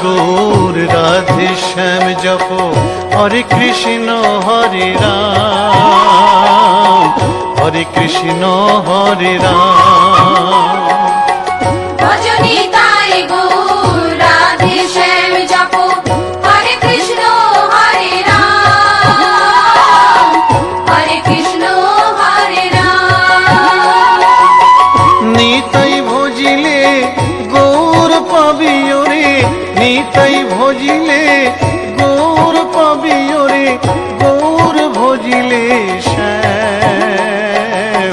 গৌর রাধে শ্যাম জপ হরে কৃষ্ণ হরে রাম হরে কৃষ্ণ হরে রাম। ভজনি তাই গৌর রাধে শ্যাম জপ হরে কৃষ্ণ হরে রাম হরে কৃষ্ণ হরে রাম। নিতাই ভজিলে গৌর পাবি ওরে নিতাই ভজিলে গৌর পাবি ওরে গৌর ভজিলে শ্যাম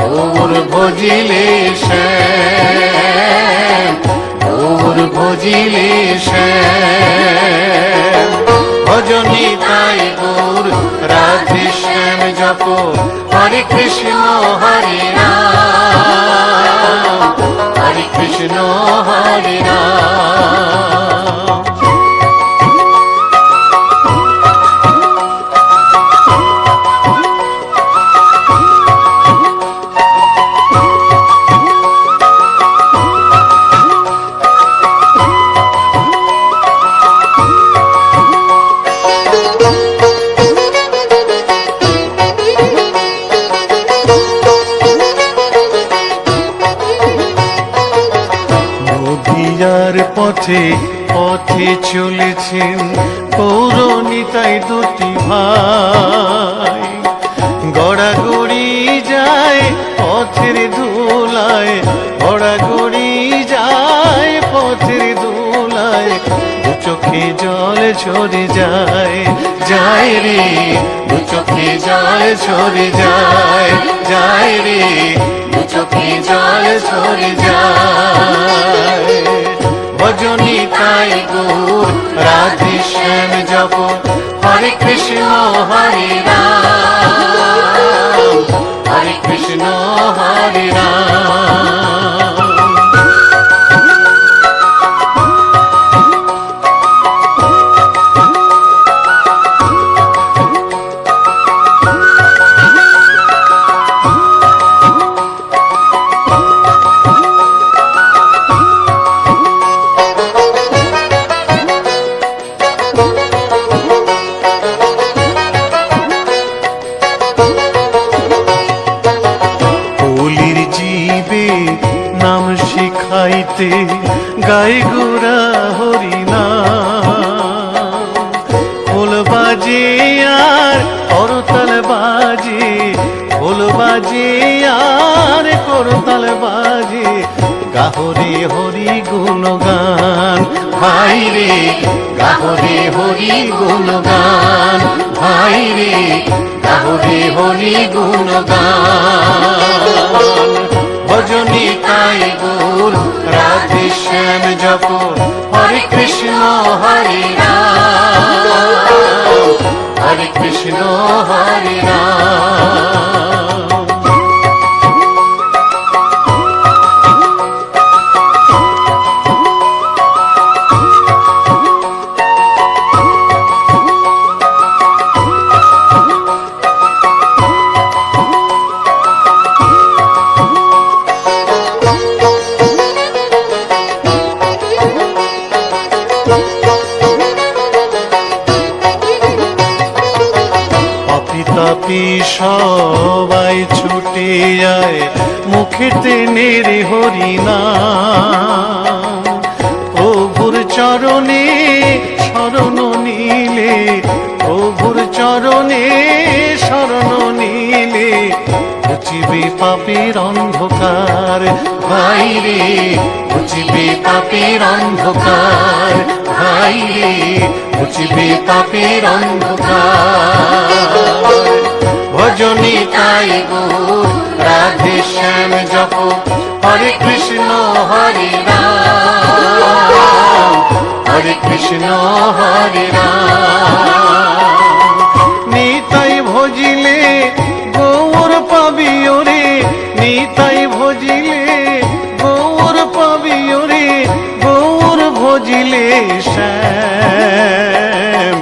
গৌর ভজিলে শ্যাম গৌর ভজিলে শ্যাম। ভজনি তাই গৌর রাধে শ্যাম জপ হরে কৃষ্ণ হরে রাম হরে কৃষ্ণ হরে রাম। নদিয়ার পথে পথে চলেছেন পৌরনিতাই দুটি ভাই, গড়াগড়ি যায় পথের ধুলায় গড়াগড়ি যায় পথের ধুলায়, দু চোখে জল ঝরে যায় যায় রে দু চোখে জল ঝরে যায় যায় রে দু চোখে জল ঝরে যায়। ভজনি তাই গৌর রাধে শ্যাম জপ হরে কৃষ্ণ হরে রাম হরে কৃষ্ণ হরে রাম। নাম শিখাইতে গাই গোরা হরিনাম, খোল বাজে আর করতাল বাজে খোল বাজে আর করতাল বাজে, গাহরে হরি গুণগান ভাই রে গাহরে হরি গুণগান ভাই রে গাহরে হরি গুণগান। ভজনি তাই গৌর রাধে শ্যাম জপ হরে কৃষ্ণ হরে রাম হরে কৃষ্ণ হরে রাম। তাপি সবাই ছুটে যায় মুখেতে নেড়ে হরিনাম, প্রভুর চরণে শরণ নিলে প্রভুর চরণে শরণ নিলে ঘুচিবে পাপের অন্ধকার ভাই রে ঘুচিবে পাপের অন্ধকার ভাই রে ঘুচিবে পাপের অন্ধকার। ভজনি তাই গৌর রাধে শ্যাম জপ হরে কৃষ্ণ হরে রাম হরে কৃষ্ণ হরে রাম। নিতাই ভজিলে গৌর পাবি ওরে নিতাই ভজিলে গৌর পাবি ওরে গৌর ভজিলে শ্যাম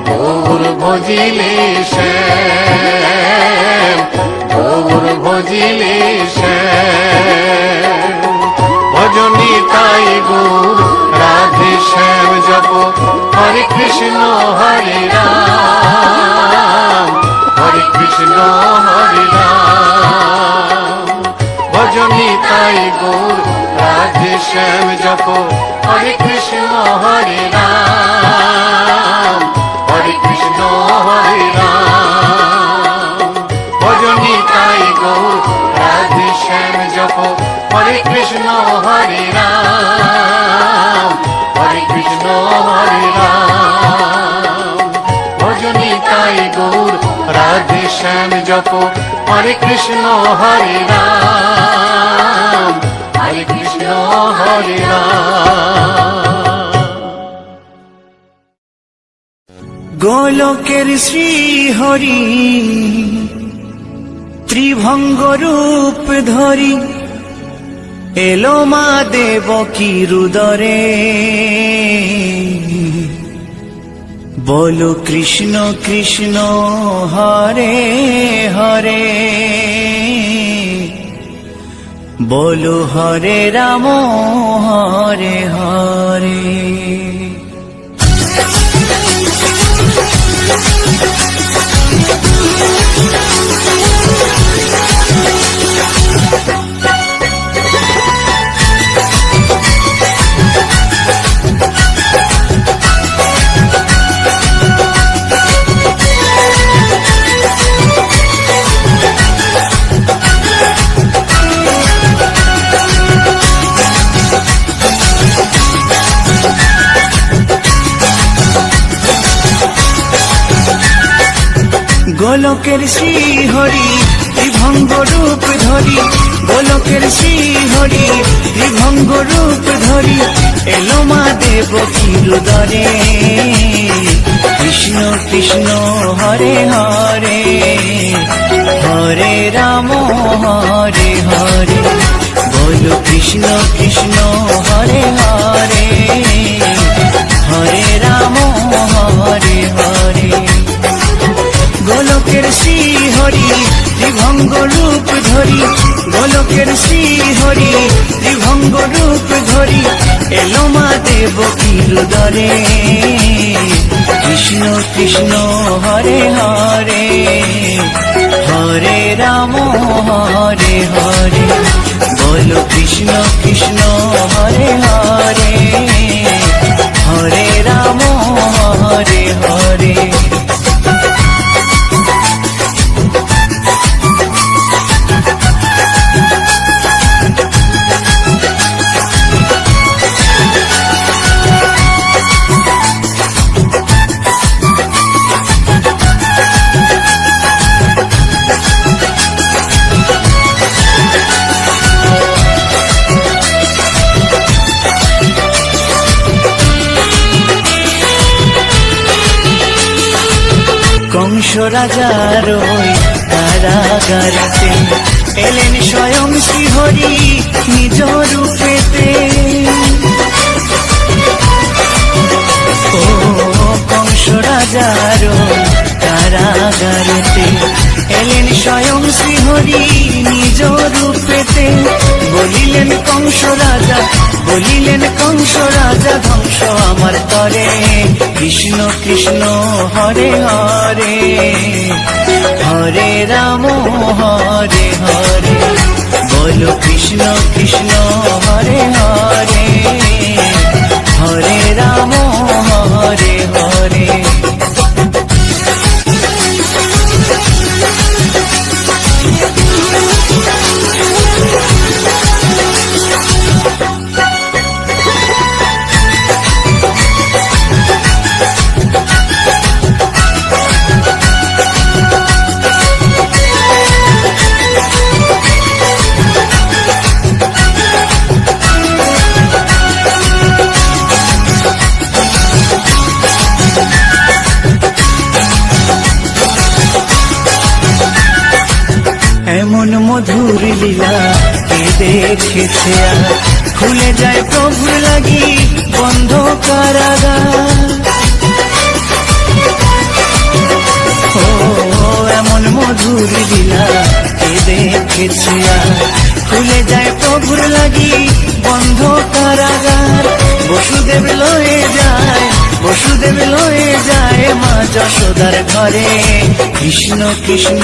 গৌর ভজিলে শ্যাম গৌর ভজিলে শ্যাম। ভজনি তাই গৌর রাধে শ্যাম কৃষ্ণ হরে রাম, হরে কৃষ্ণ হরে রাম। ভজনী তাই গৌর রাধে শ্যাম জপ, হরে কৃষ্ণ হরে রাম, হরে কৃষ্ণ হরে রাম। ভজনী তাই গৌর রাধে শ্যাম জপ, হরে কৃষ্ণ হরে রাম, হরে কৃষ্ণ হরে রাম। ভজনী তাই গৌর রাধে শ্যাম জপ, হরে কৃষ্ণ হরে রাম, হরে কৃষ্ণ হরে রাম। গোলকের শ্রী হরি ত্রিভঙ্গ রূপ ধরি এলো মা দেবকীর উদরে। বলো কৃষ্ণ কৃষ্ণ হরে হরে, বলো হরে রাম হরে হরে। গোলকের শ্রী হরি ত্রিভঙ্গ রূপ ধরি, গোলকের শ্রী হরি ত্রিভঙ্গ রূপ ধরি এলো মা দেবকীর উদরে। কৃষ্ণ কৃষ্ণ হরে হরে, হরে রাম হরে হরে। বলো কৃষ্ণ কৃষ্ণ হরে হরে, হরে রাম হরে হরে। গোলকের শ্রী হরি ত্রিভঙ্গ রূপ ধরি, গোলকের শ্রী হরি ত্রিভঙ্গ রূপ ধরি এলো মা দেবকীর উদরে। কৃষ্ণ কৃষ্ণ হরে হরে, হরে রাম হরে হরে। বলো কৃষ্ণ কৃষ্ণ হরে হরে, হরে রাম হরে হরে। কংস রাজার ওই কারাগারেতে এলেন স্বয়ং শ্রীহরি নিজ রূপেতে। ও কংস রাজার ওই কারাগারেতে এলেন স্বয়ং শ্রীহরি নিজ রূপেতে। বলিলেন কংস রাজা, বলিলেন কংস রাজা ধ্বংস আমার তরে। কৃষ্ণ কৃষ্ণ হরে হরে, হরে রাম হরে হরে। বলো কৃষ্ণ কৃষ্ণ হরে হরে, হরে রাম হরে হরে। এমন মধুর লীলা কে দেখেছে আর, খুলে যায় প্রভুর লাগি বন্ধ কারাগার। ও এমন মধুর লীলা কে দেখেছে আর, খুলে যায় প্রভুর লাগি বন্ধ কারাগার। বসুদেব লয়ে যায়, বসুদেব লয়ে যায় মা যশোদার ঘরে। কৃষ্ণ কৃষ্ণ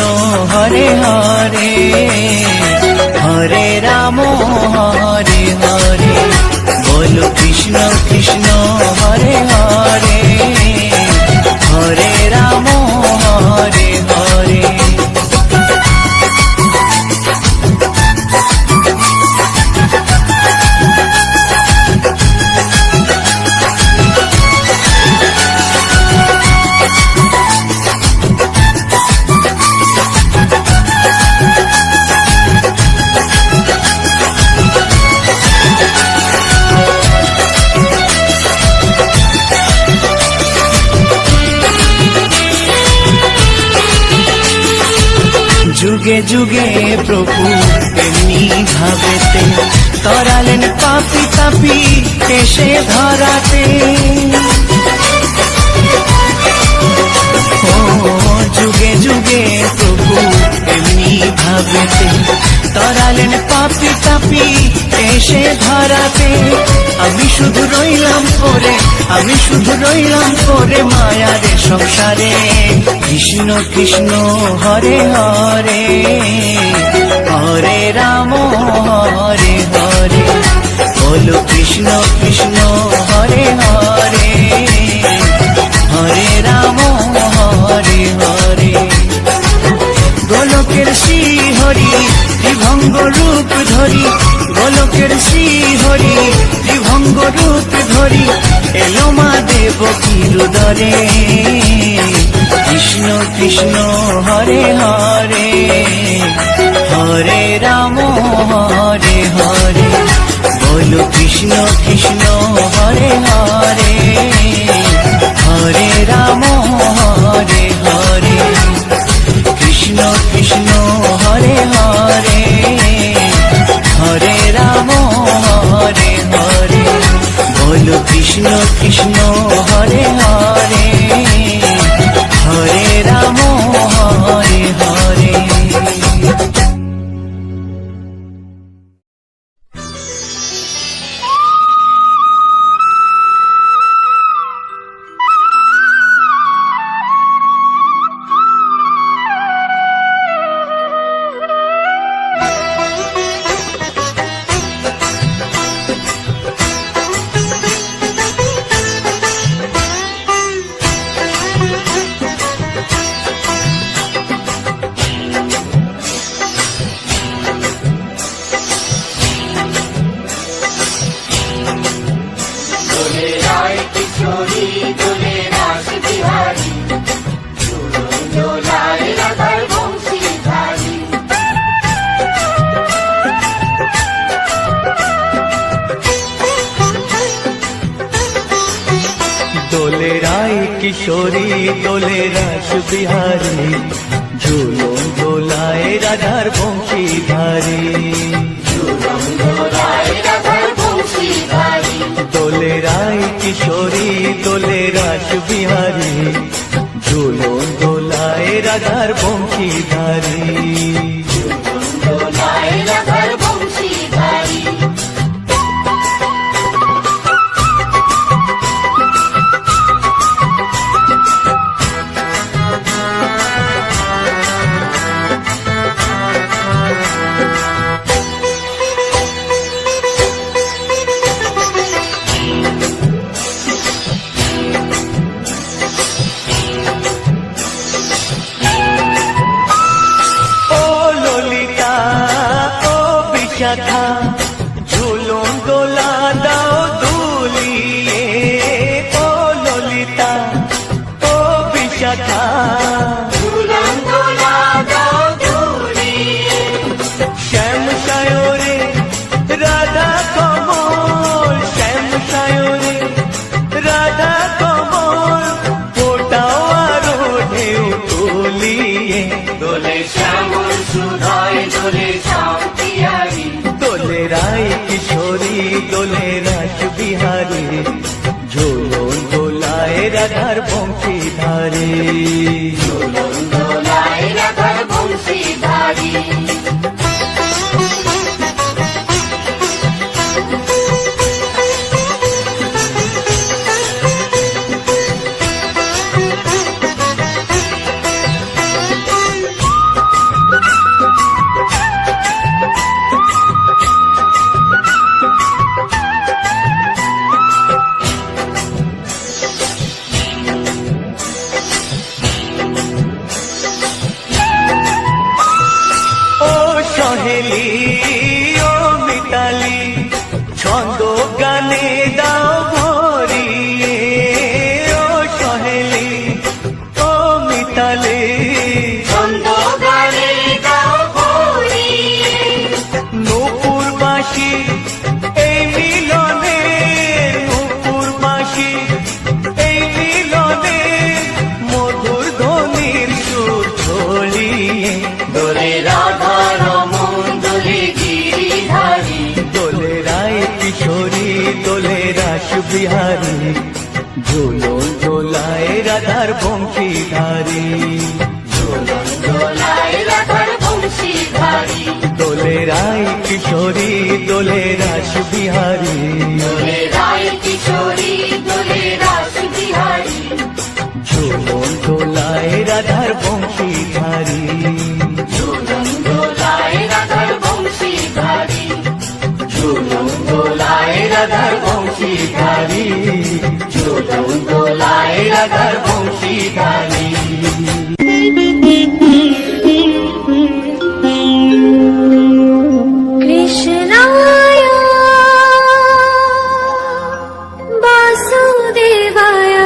হরে হরে, হরে রাম হরে হরে, বলো কৃষ্ণ কৃষ্ণ হরে হরে, হরে রাম হরে হরে। যুগে যুগে প্রভু তেমনি ভাবেতে তরালেন পাপি তাপি এসে ধরাতে। ও যুগে যুগে প্রভু তেমনি ভাবেতে তরালেন পাপি তাপি এসে ধরাতে। আমি শুধু রইলাম পরে, আমি শুধু রইলাম পরে মায়ার সংসারে। কৃষ্ণ কৃষ্ণ হরে হরে, হরে রাম হরে হরে, বলো কৃষ্ণ কৃষ্ণ হরে হরে, হরে রাম হরে হরে। গোলকের শ্রী হরি ত্রিভঙ্গ রূপ ধরি, গোলকের শ্রী হরি ত্রিভঙ্গ রূপ ধরি, এলো মা দেবকীর উদরে। কৃষ্ণ কৃষ্ণ হরে হরে, হরে রাম হরে হরে, বলো কৃষ্ণ কৃষ্ণ হরে হরে, হরে রাম হরে হরে। কৃষ্ণ কৃষ্ণ হরে হরে, হরে রাম হরে হরে, বলো কৃষ্ণ কৃষ্ণ হরে হরে, হরে রাম হরে হরে। দোলে রায় কিশোরী দোলে রাস বিহারী, ঝুলন দোলায় রাধার বংশীধারী। দোলে রায় কিশোরী দোলে রাস বিহারী, ঝুলন দোলায় রাধার বংশীধারী। বিশাখা ঝুলন দোলা দাও দুলিয়ে, ও ললিতা ও বিশাখা ঝুলন দোলা দাও দুলিয়ে। শ্যাম সায়রে রাধা কমল, শ্যাম সায়রে রাধা কমল, ফোটাও আরো ঢেউ তুলিয়ে। দোলে শ্যামল সুধায় দোলে শান্তিয়ারি, দোলে রায় কিশোরী দোলে রাস বিহারী, ঝুলন দোলায় রাধার বংশীধারী। ঝুলন দোলায় রাধার বংশীধারী। সহেলি ও মিতালি ছন্দ গানে দাও ভরিয়ে ও সহেলি ও মিতালি ছন্দ গানে গাও ভরিয়ে নূপুর বাঁশি এই মিলনে নূপুর বাঁশি এই মিলনে মধুর ধ্বনির সুর ছড়িয়ে দোলে রাধা রমন দোলে গিরিধারী দোলে রায় কিশোরী দোলে রাস বিহারী ঝোলন দোলায় রাধার বংশীধারী ঝুলন দোলায় রাধার বংশীধারী দোলে রায় কিশোরী দোলে রাস বিহারী দোলে রায় কিশোরী দোলে রাস বিহারী ঝোলন দোলায় রাধার বংশীধারী ঝুলন দোলায় রাধার বংশীধারী ঝুলন দোলায় রাধার বংশীধারী ঝুলন দোলায় রাধার বংশীধারী কৃষ্ণায় বাসুদেবায়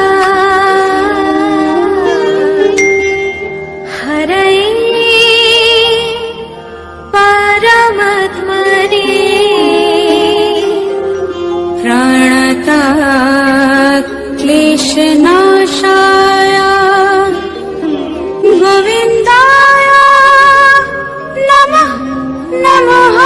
হরয়ে পরমাত্মনে প্রাণতাৎ ক্লেশনাশায় গোবিন্দায় নমঃ নমঃ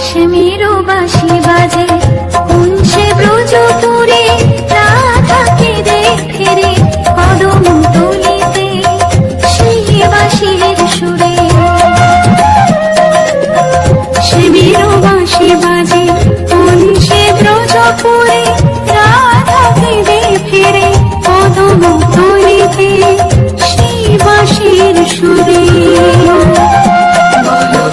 শ্যামেরো বাঁশি বাজে কুঞ্চে ব্রজপুরে রাধাকে দেখে রে কদম তলিতে সেই বাঁশির সুরে শ্যামেরো বাঁশি বাজে কুঞ্চে ব্রজপুরে রাধাকে দেখে রে কদম তলিতে সেই বাঁশির সুরে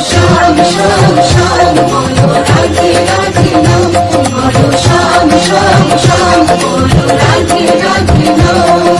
শ্যাম শ্যাম শ্যাম বলো রাধে রাধে নাম বলো শ্যাম শ্যাম শ্যাম বলো রাধে রাধে নাম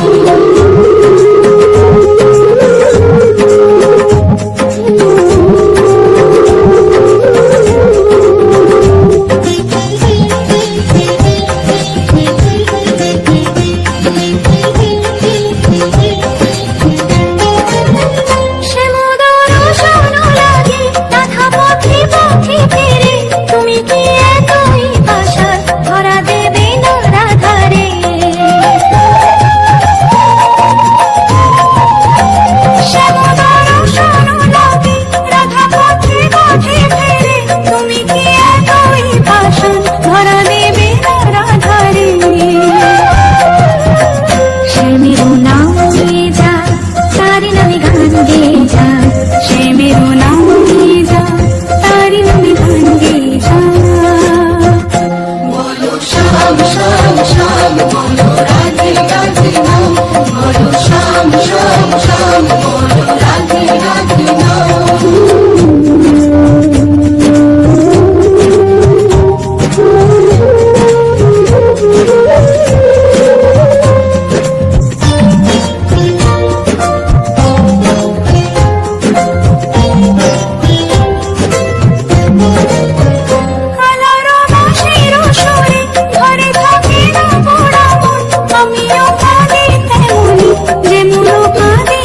আমিও কাঁদি তেমনি যেমন কাঁদি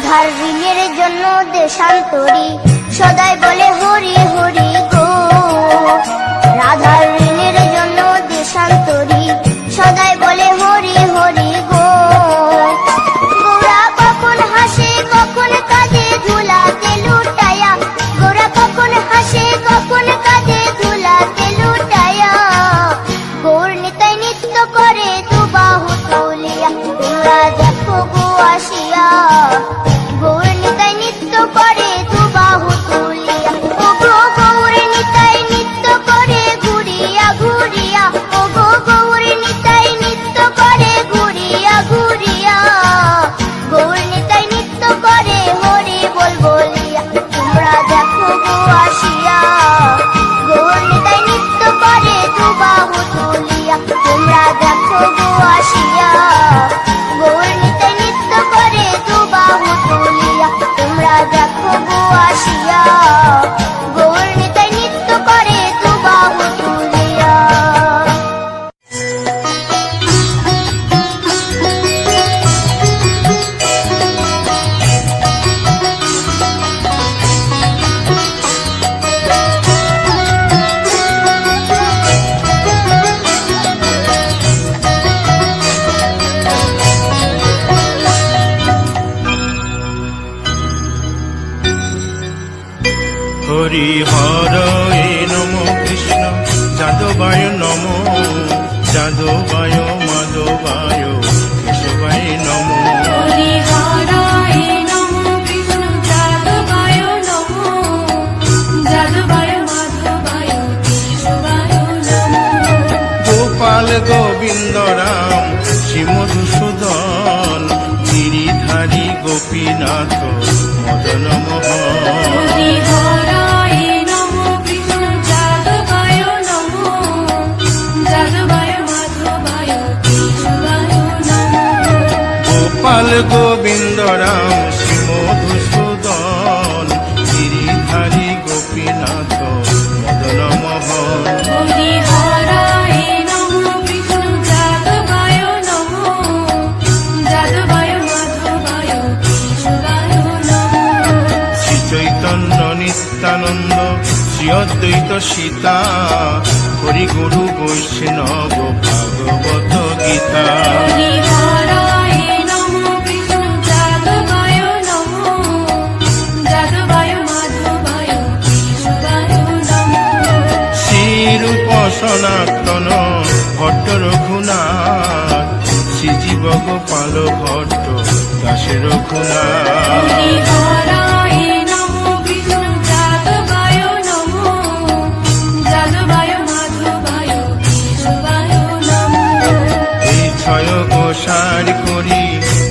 রাধার ঋণের জন্য দেশান্তরী সদাই বলে হরি হরি গো। রাধার ঋণের জন্য দেশান্তরী সদাই বলে হরি হরি গো। গোরা কখন হাসে কখন কাঁদে ধুলাতে লুটায়া, গোরা কখন হাসে কখন কাঁদে ধুলাতে লুটায়া। গৌর নিতাই নৃত্য করে দুবাহু তুলিয়া, তোমরা দেখো গো আসিয়া। গৌর নিতাই নৃত্য করে দুবাহু তুলিয়া, ও গো গৌর নিতাই নৃত্য করে ঘুরিয়া ঘুরিয়া, ও গো গৌর নিতাই নৃত্য করে ঘুরিয়া ঘুরিয়া। গৌর নিতাই নৃত্য করে হরি বল বলিয়া, তোমরা দেখো গো আসিয়া। গৌর নিতাই নৃত্য করে দুবাহু তুলিয়া, তোমরা দেখো গো আসিয়া। গৌর নিতাই নৃত্য করে দুবাহু তুলিয়া, তোমরা দেখো গো আসিয়া। গৌর নিতাই নৃত্য করে দুবাহু তুলিয়া। হরি হর এ নম কৃষ্ণ যাদবায় নম, যাদবায় মাধবায় কেশবায় নম। হরি হরায় নমো কৃষ্ণ যাদবায় নমো, যাদবায় মাধবায় কেশবায় নমো। গোপাল গোবিন্দ রাম শ্রী মধুসূদন, গিরিধারী গোপীনাথ মদন মোহন। হরি হরায় নমো কৃষ্ণ যাদবায় নমো, যাদবায় মাধবায় কেশবায় নমো। গোপাল গোবিন্দ রাম শ্রী মধুসূদন, গিরিধারী গোপীনাথ মদন মোহন। হরি হরায় নমো কৃষ্ণ যাদবায় নমো, যাদবায় মাধবায় কেশবায় নমো। শ্রী চৈতন্য নিত্যানন্দ শ্রী অদ্বৈত সীতা, হরি গুরু বৈষ্ণব ভাগবত গীতা। হরি হরায় নমো কৃষ্ণ যাদবায় নমো, যাদবায় মাধবায় কেশবায় নমো। শ্রীরূপ সনাতন ভট্ট রঘুনাথ, শ্রীজীব গোপাল ভট্ট দাসে রঘুনাথ। হরি হরায় নমো কৃষ্ণ যাদবায় নমো, যাদবায় মাধবায় কেশবায় নমো। এই ছয় গোসার করি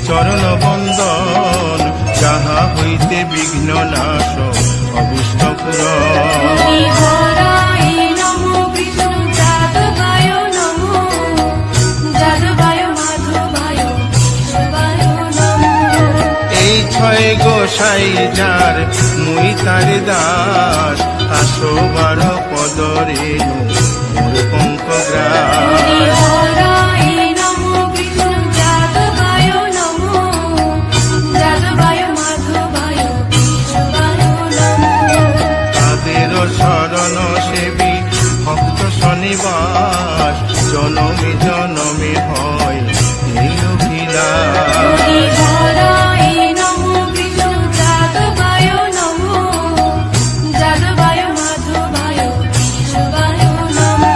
চরণ বন্দন, যাহা হইতে বিঘ্ন নাশ অবিষ্ট পুরন। হরি হরায় নমো কৃষ্ণ যাদবায় নমো, যাদবায় মাধবায় কেশবায় নমো। এই ছয় গোসাই যার মুই তার দাস, 112 পদরেণু মোর পঙ্কগ্রাস। হরি হরায় নমো কৃষ্ণ যাদবায় নমো, যাদবায় মাধবায় কেশবায় নমো। তাদের শরণ সেবী ভক্ত শনিবাস, জনমে জনমে হয় এই অভিলাষ। হরি হরায় নমো কৃষ্ণ যাদবায় নমো, যাদবায় মাধবায় কেশবায় নমো।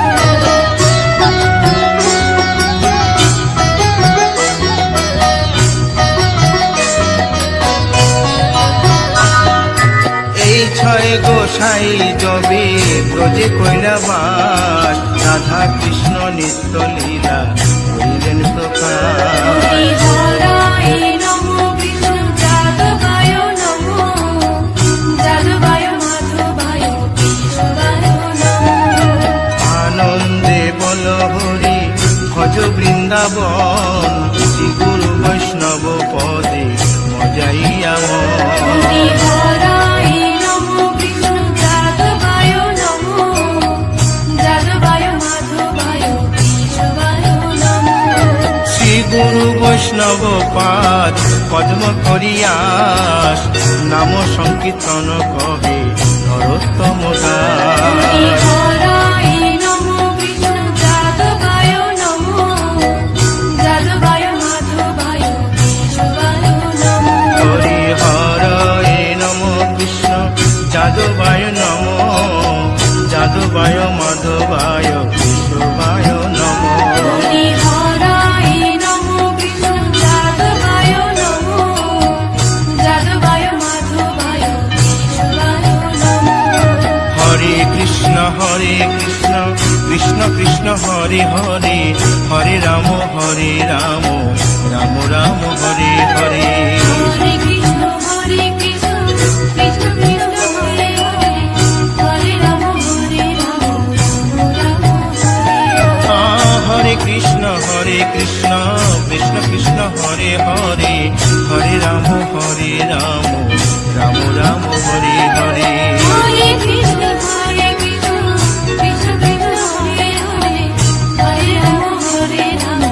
এই ছয় গোসাই যবে ব্রজে কৈলাবাস, রাধা কৃষ্ণ নিত্য লীলা করিলেন প্রকাশ। হরি হরায় নমো কৃষ্ণ যাদবায় নমো, যাদবায় মাধবায় কেশবায় নমো। আনন্দে বল হরি ভজ বৃন্দাবন, শ্রী গুরু বৈষ্ণব পদে মজাইয়া মন। হরি হরায় নমো কৃষ্ণ যাদবায় নমো, যাদবায় মাধবায় কেশবায় নমো। শ্রী গুরু বৈষ্ণব পাদ পদ্ম করিয়াস নাম সংকীর্তন কবে নরোত্তম দাস হরায় নমো কৃষ্ণ যাদবায় নমো যাদবায় মাধবায় কেশবায় নমো হরি হরয়ে নম কৃষ্ণ যাদবায় নম যাদবায় মাধবায় কেশবায় নম হরি হরায় নমো কৃষ্ণ যাদবায় নমো যাদবায় মাধবায় কেশবায় নমো হরে কৃষ্ণ কৃষ্ণ কৃষ্ণ হরে হরে হরে রাম রাম রাম হরে হরে হরে কৃষ্ণ কৃষ্ণ কৃষ্ণ হরে হরে হরে রাম রাম হরে কৃষ্ণ কৃষ্ণ কৃষ্ণ হরে হরে হরে রাম রাম রাম হরে হরে হরে কৃষ্ণ কৃষ্ণ কৃষ্ণ হরে হরে হরে রাম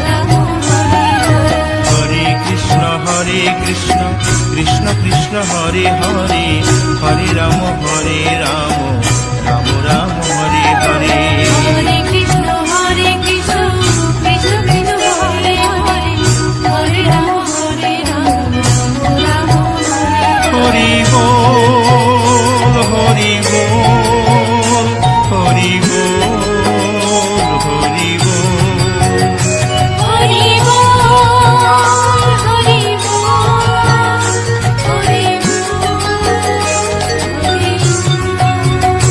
রাম হরে হরে হরে কৃষ্ণ কৃষ্ণ কৃষ্ণ হরে হরে হরে রাম রাম রাম হরে হরে হরে কৃষ্ণ কৃষ্ণ কৃষ্ণ হরে হরে হরে রাম রাম হরে হরি বল হরি বল হরি বল হরি বল হরি বল হরি বল হরি বল হরি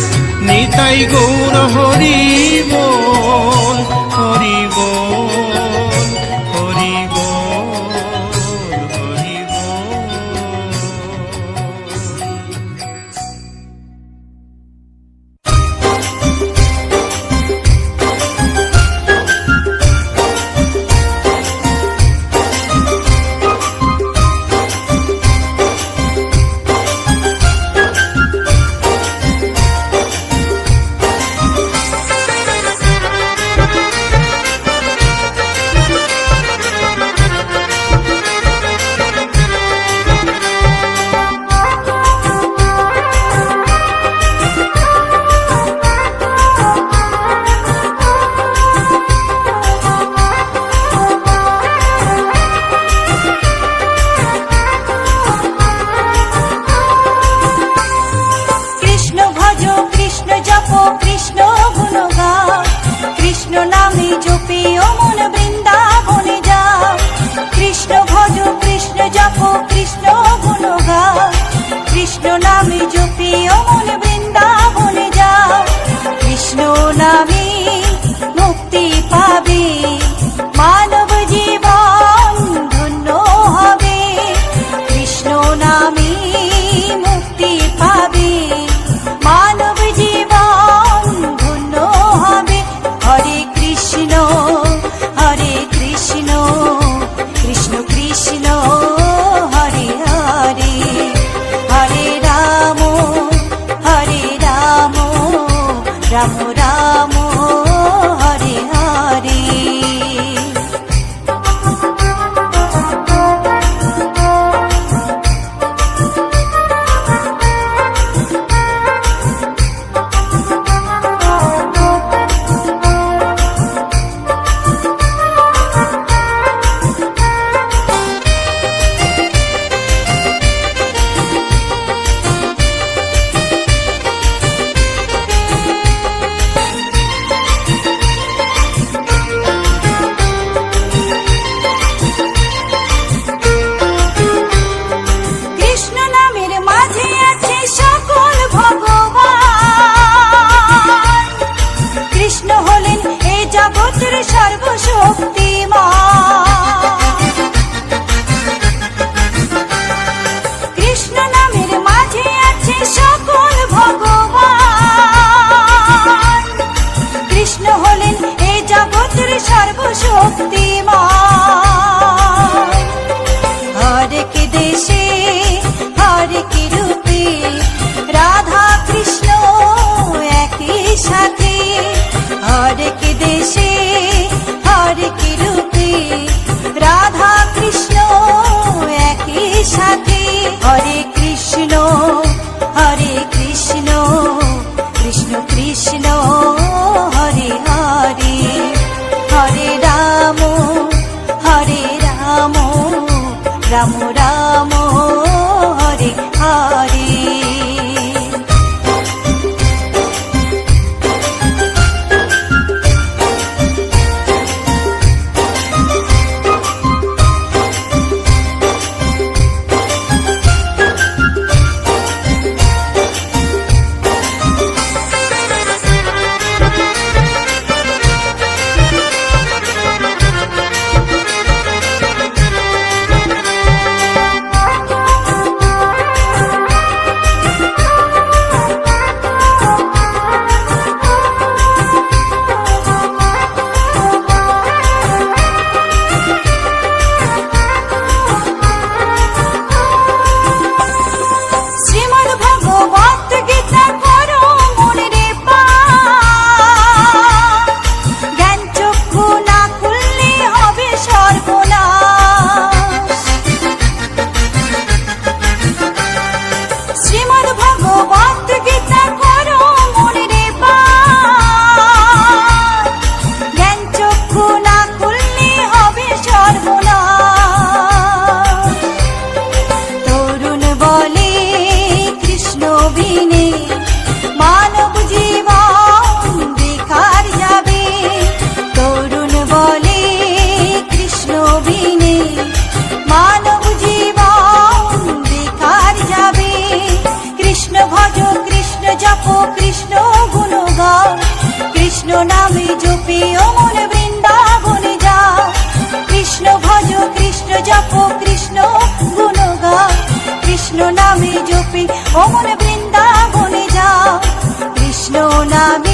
রাধা কৃষ্ণ একই সাথে হরে কৃষ্ণ কৃষ্ণ কৃষ্ণ হরে হরে হরে রাম রাম রাম হরে হরে কৃষ্ণ নামে জপে ও মন বৃন্দাবনে যাও কৃষ্ণ ভজ কৃষ্ণ জপ কৃষ্ণ গুণ গাও কৃষ্ণ নামে জপে ও মন বৃন্দাবনে যাও কৃষ্ণ নামে